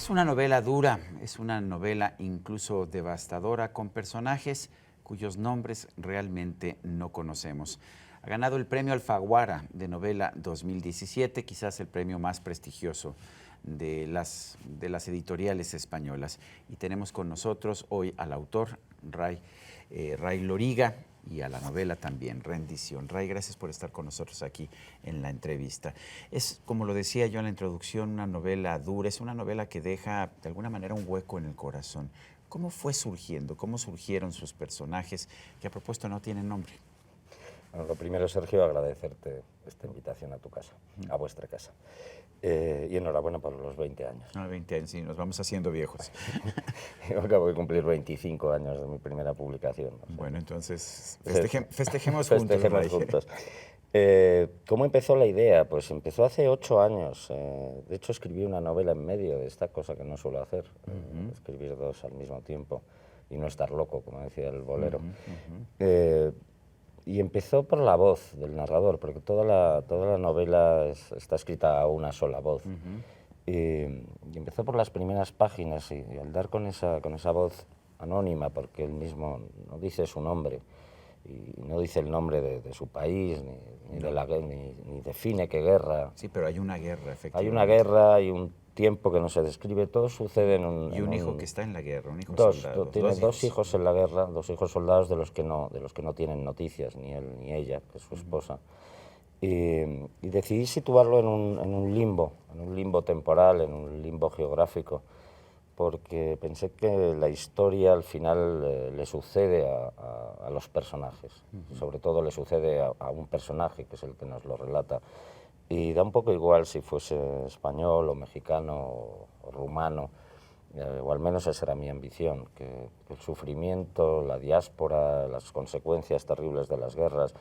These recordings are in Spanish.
Es una novela dura, es una novela incluso devastadora, con personajes cuyos nombres realmente no conocemos. Ha ganado el premio Alfaguara de novela 2017, quizás el premio más prestigioso de las editoriales españolas. Y tenemos con nosotros hoy al autor, Ray Loriga, y a la novela también, Rendición. Ray, gracias por estar con nosotros aquí en la entrevista. Es, como lo decía yo en la introducción, una novela dura, es una novela que deja de alguna manera un hueco en el corazón. ¿Cómo fue surgiendo? ¿Cómo surgieron sus personajes que a propósito no tienen nombre? Bueno, lo primero, Sergio, agradecerte esta invitación a tu casa, a vuestra casa. Y enhorabuena por los 20 años. 20 años, sí, nos vamos haciendo viejos. Yo acabo de cumplir 25 años de mi primera publicación. O sea, bueno, entonces festejemos juntos. Juntos. ¿Cómo empezó la idea? Pues empezó hace 8 años. De hecho, escribí una novela en medio de esta cosa que no suelo hacer, escribir dos al mismo tiempo y no estar loco, como decía el bolero. Y empezó por la voz del narrador, porque toda la novela está escrita a una sola voz. Y empezó por las primeras páginas y al dar con esa voz anónima, porque él mismo no dice su nombre y no dice el nombre de su país, ni define qué guerra. Sí, pero hay una guerra, efectivamente. Hay una guerra, hay un tiempo que no se describe, todo sucede en un... Y un hijo que está en la guerra, un hijo soldado. Tiene dos hijos en la guerra, 2 hijos soldados de los que no tienen noticias, ni él ni ella, que es su esposa. Y decidí situarlo en un limbo temporal, en un limbo geográfico, porque pensé que la historia al final le sucede a los personajes, sobre todo le sucede a un personaje que es el que nos lo relata. Y da un poco igual si fuese español o mexicano o rumano, o al menos esa era mi ambición, que el sufrimiento, la diáspora, las consecuencias terribles de las guerras,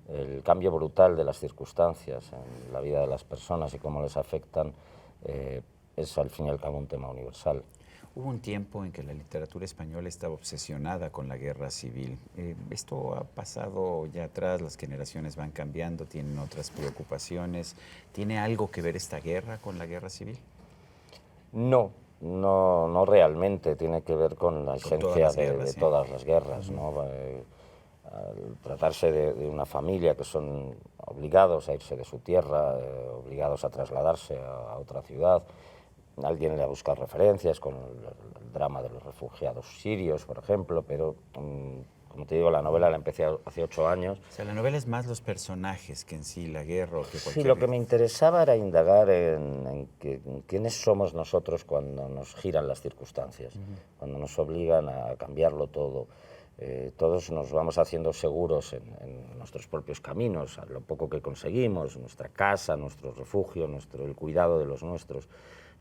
el cambio brutal de las circunstancias en la vida de las personas y cómo les afectan, es al fin y al cabo un tema universal. Hubo un tiempo en que la literatura española estaba obsesionada con la guerra civil. Esto ha pasado ya atrás, las generaciones van cambiando, tienen otras preocupaciones. ¿Tiene algo que ver esta guerra con la guerra civil? No realmente. Tiene que ver con la esencia de todas las guerras, ¿no? Al tratarse de una familia que son obligados a irse de su tierra, obligados a trasladarse a otra ciudad. Alguien le ha buscado referencias con el drama de los refugiados sirios, por ejemplo, pero, como te digo, la novela la empecé hace 8 años. O sea, la novela es más los personajes que en sí la guerra o que cualquier... Sí, lo que me interesaba era indagar en quiénes somos nosotros cuando nos giran las circunstancias, cuando nos obligan a cambiarlo todo. Todos nos vamos haciendo seguros en nuestros propios caminos, a lo poco que conseguimos, nuestra casa, nuestro refugio, el cuidado de los nuestros.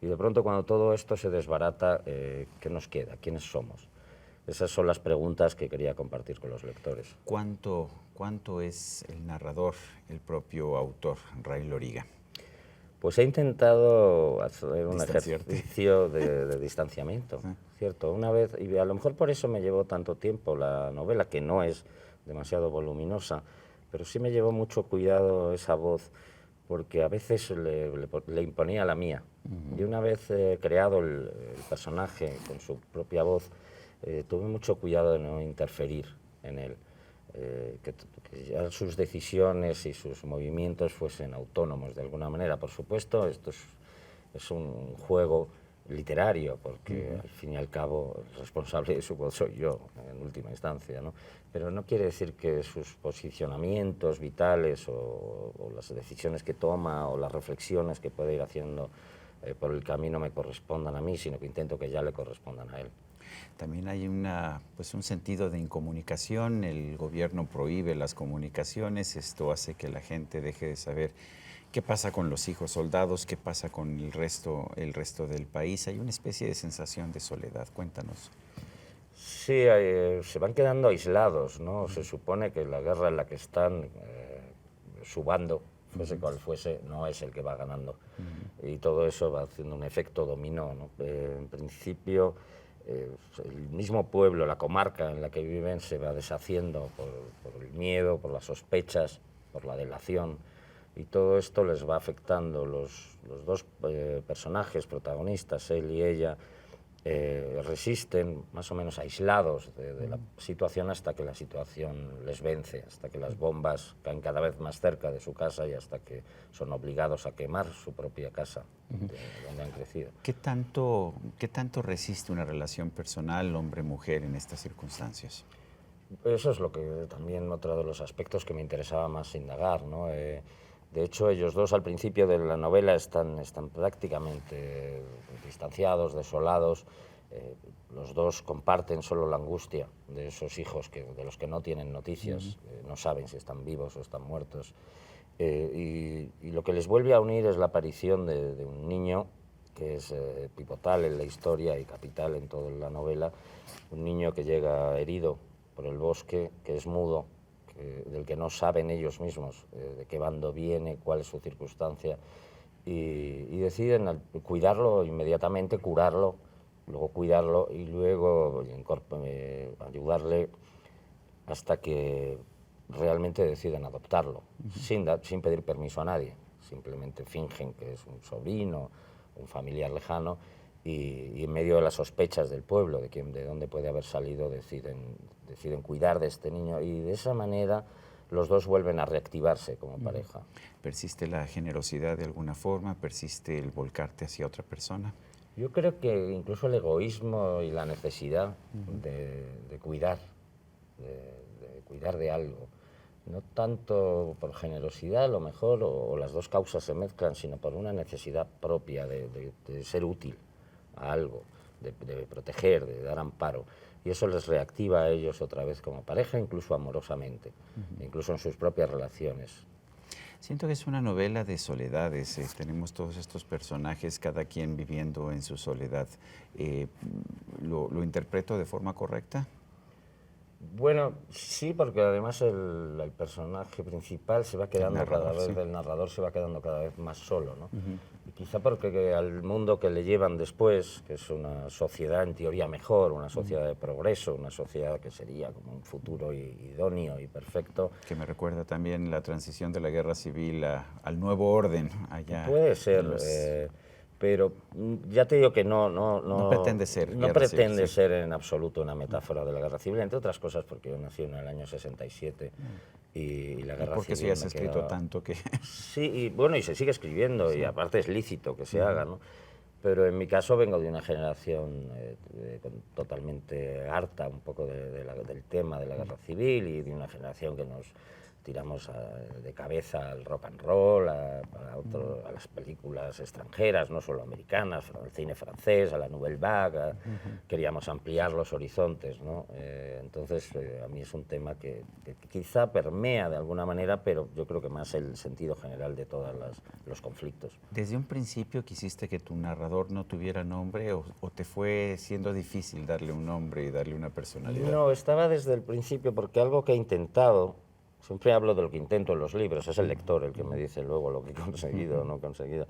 Y de pronto, cuando todo esto se desbarata, ¿qué nos queda? ¿Quiénes somos? Esas son las preguntas que quería compartir con los lectores. ¿Cuánto es el narrador, el propio autor, Ray Loriga? Pues he intentado hacer un ejercicio de distanciamiento, ¿cierto? Una vez, y a lo mejor por eso me llevó tanto tiempo la novela, que no es demasiado voluminosa, pero sí me llevó mucho cuidado esa voz, porque a veces le imponía la mía. Y una vez creado el personaje con su propia voz, tuve mucho cuidado de no interferir en él, que ya sus decisiones y sus movimientos fuesen autónomos de alguna manera. Por supuesto, esto es un juego literario, porque al fin y al cabo el responsable de su voz soy yo, en última instancia, ¿no? Pero no quiere decir que sus posicionamientos vitales o las decisiones que toma o las reflexiones que puede ir haciendo por el camino me correspondan a mí, sino que intento que ya le correspondan a él. También hay un sentido de incomunicación, el gobierno prohíbe las comunicaciones, esto hace que la gente deje de saber qué pasa con los hijos soldados, qué pasa con el resto del país. Hay una especie de sensación de soledad, cuéntanos. Sí, se van quedando aislados, ¿no? Se supone que la guerra en la que están, su bando, fuese cual fuese, no es el que va ganando. Y todo eso va haciendo un efecto dominó, ¿no? En principio, el mismo pueblo, la comarca en la que viven, se va deshaciendo por el miedo, por las sospechas, por la delación. y todo esto les va afectando. Los dos personajes protagonistas, él y ella, resisten más o menos aislados de la situación hasta que la situación les vence, hasta que las bombas caen cada vez más cerca de su casa y hasta que son obligados a quemar su propia casa, donde han crecido. ¿Qué tanto resiste una relación personal hombre-mujer en estas circunstancias? Eso es lo que también otro de los aspectos que me interesaba más indagar, ¿no? De hecho, ellos dos al principio de la novela están prácticamente distanciados, desolados. Los dos comparten solo la angustia de esos hijos de los que no tienen noticias, no saben si están vivos o están muertos. Y lo que les vuelve a unir es la aparición de un niño que es pivotal en la historia y capital en toda la novela, un niño que llega herido por el bosque, que es mudo, del que no saben ellos mismos de qué bando viene, cuál es su circunstancia, y deciden cuidarlo inmediatamente, curarlo, luego cuidarlo y luego ayudarle hasta que realmente deciden adoptarlo, sin pedir permiso a nadie. Simplemente fingen que es un sobrino, un familiar lejano, y en medio de las sospechas del pueblo, de dónde puede haber salido, deciden cuidar de este niño, y de esa manera los dos vuelven a reactivarse como pareja. ¿Persiste la generosidad de alguna forma? ¿Persiste el volcarte hacia otra persona? Yo creo que incluso el egoísmo y la necesidad de cuidar, de cuidar de algo, no tanto por generosidad a lo mejor, o las dos causas se mezclan, sino por una necesidad propia de ser útil a algo, de proteger, de dar amparo. Y eso les reactiva a ellos otra vez como pareja, incluso amorosamente, incluso en sus propias relaciones. Siento que es una novela de soledades. Tenemos todos estos personajes, cada quien viviendo en su soledad. ¿Lo interpreto de forma correcta? Bueno, sí, porque además el personaje principal se va quedando el narrador se va quedando cada vez más solo, ¿no? Y quizá porque al mundo que le llevan después, que es una sociedad en teoría mejor, una sociedad de progreso, una sociedad que sería como un futuro idóneo y perfecto. Que me recuerda también la transición de la guerra civil al nuevo orden allá. Puede ser, pero ya te digo que no pretende ser. No pretende ser en absoluto una metáfora de la guerra civil, entre otras cosas porque yo nací en el año 67 y la guerra civil... Porque si has escrito tanto que... Sí, y bueno, y se sigue escribiendo, y aparte es lícito que se haga, ¿no? Pero en mi caso vengo de una generación totalmente harta un poco del tema de la guerra civil, y de una generación que nos tiramos de cabeza al rock and roll, a las películas extranjeras, no solo americanas, al cine francés, a la Nouvelle Vague, queríamos ampliar los horizontes, ¿no? Entonces, a mí es un tema que quizá permea de alguna manera, pero yo creo que más el sentido general de todos los conflictos. ¿Desde un principio quisiste que tu narrador no tuviera nombre o te fue siendo difícil darle un nombre y darle una personalidad? No, estaba desde el principio, porque algo que he intentado, siempre hablo de lo que intento en los libros, es el lector el que me dice luego lo que he conseguido o no he conseguido.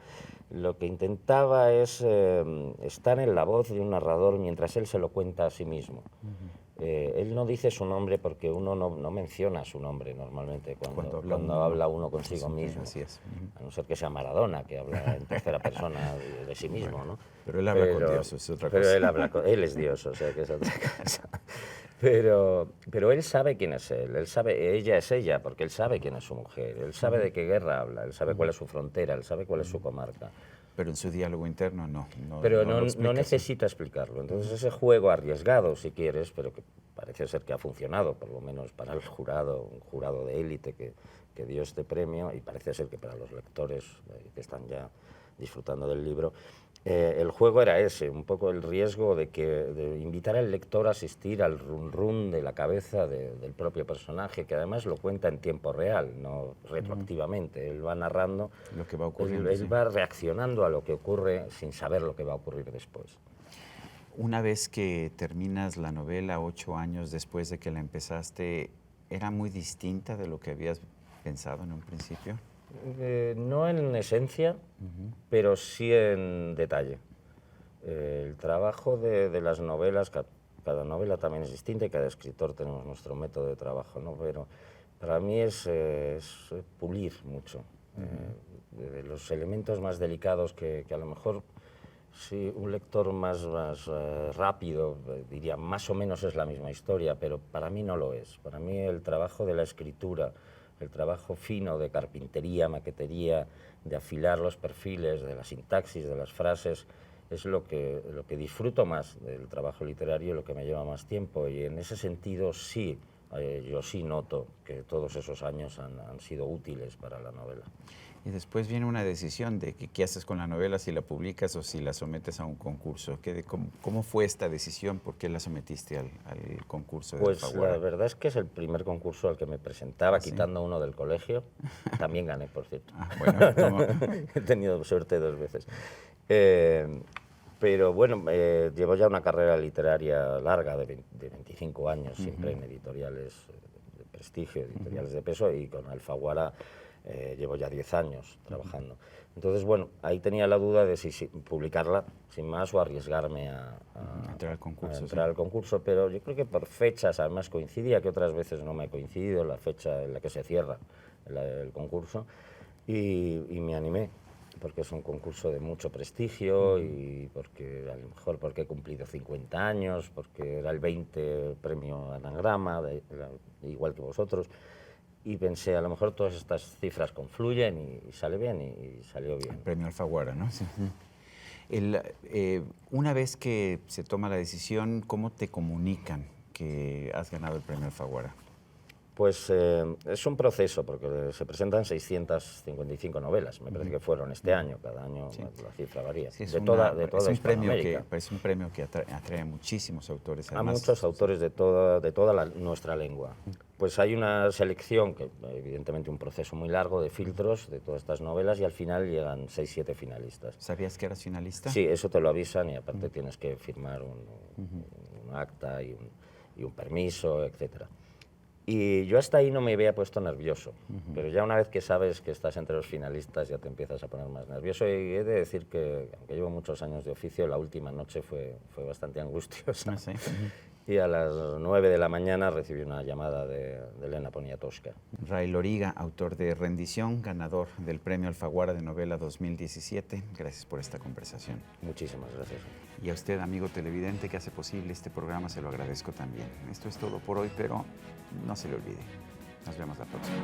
Lo que intentaba es estar en la voz de un narrador mientras él se lo cuenta a sí mismo. Él no dice su nombre porque uno no menciona su nombre normalmente cuando habla uno consigo mismo. Así es. A no ser que sea Maradona, que habla en tercera persona de sí mismo, ¿no? Pero él habla con Dios, es otra cosa. Pero él es Dios, o sea que es otra cosa. Pero él sabe quién es él sabe, ella es ella, porque él sabe quién es su mujer, él sabe de qué guerra habla, él sabe cuál es su frontera, él sabe cuál es su comarca. Pero en su diálogo interno no. Pero no necesita explicarlo. Entonces ese juego arriesgado, si quieres, pero que parece ser que ha funcionado, por lo menos para el jurado, un jurado de élite que dio este premio, y parece ser que para los lectores que están ya disfrutando del libro, el juego era ese, un poco el riesgo de invitar al lector a asistir al run de la cabeza del propio personaje, que además lo cuenta en tiempo real, no retroactivamente. Él va narrando lo que va ocurriendo. Él va reaccionando a lo que ocurre sin saber lo que va a ocurrir después. Una vez que terminas la novela, 8 años después de que la empezaste, ¿era muy distinta de lo que habías pensado en un principio? No en esencia, pero sí en detalle. El trabajo de las novelas, cada novela también es distinta y cada escritor tenemos nuestro método de trabajo, ¿no? Pero para mí es pulir mucho de los elementos más delicados que a lo mejor sí, un lector más rápido diría más o menos es la misma historia, pero para mí no lo es. Para mí el trabajo de la escritura, el trabajo fino de carpintería, maquetería, de afilar los perfiles, de la sintaxis, de las frases, es lo que disfruto más del trabajo literario y lo que me lleva más tiempo. Y en ese sentido sí, yo sí noto que todos esos años han sido útiles para la novela. Y después viene una decisión de qué haces con la novela, si la publicas o si la sometes a un concurso. ¿Cómo fue esta decisión? ¿Por qué la sometiste al concurso de Alfaguara? La verdad es que es el primer concurso al que me presentaba, quitando uno del colegio. También gané, por cierto. Bueno, he tenido suerte 2 veces. Pero bueno, llevo ya una carrera literaria larga de 25 años, siempre en editoriales de prestigio, editoriales de peso, y con Alfaguara llevo ya 10 años trabajando. Entonces, bueno, ahí tenía la duda de si publicarla sin más o arriesgarme a entrar al concurso. Al concurso, pero yo creo que por fechas, además coincidía, que otras veces no me ha coincidido, la fecha en la que se cierra el concurso, y me animé, porque es un concurso de mucho prestigio y porque a lo mejor porque he cumplido 50 años, porque era el 20 premio Anagrama, igual que vosotros. Y pensé, a lo mejor todas estas cifras confluyen y sale bien, y salió bien. El premio Alfaguara, ¿no? Sí. Una vez que se toma la decisión, ¿cómo te comunican que has ganado el premio Alfaguara? Pues es un proceso, porque se presentan 655 novelas, me parece que fueron este año, cada año la cifra varía. Sí, de toda es un premio que atrae a muchísimos autores. Además, a muchos autores de toda nuestra lengua. Pues hay una selección, que evidentemente un proceso muy largo de filtros de todas estas novelas, y al final llegan 6-7 finalistas. ¿Sabías que eras finalista? Sí, eso te lo avisan, y aparte tienes que firmar un acta y un permiso, etcétera. Y yo hasta ahí no me había puesto nervioso, pero ya una vez que sabes que estás entre los finalistas ya te empiezas a poner más nervioso, y he de decir que, aunque llevo muchos años de oficio, la última noche fue bastante angustiosa. Sí. Y a las 9 de la mañana recibí una llamada de Elena Poniatowska. Ray Loriga, autor de Rendición, ganador del Premio Alfaguara de Novela 2017. Gracias por esta conversación. Muchísimas gracias. Y a usted, amigo televidente, que hace posible este programa, se lo agradezco también. Esto es todo por hoy, pero no se le olvide. Nos vemos la próxima.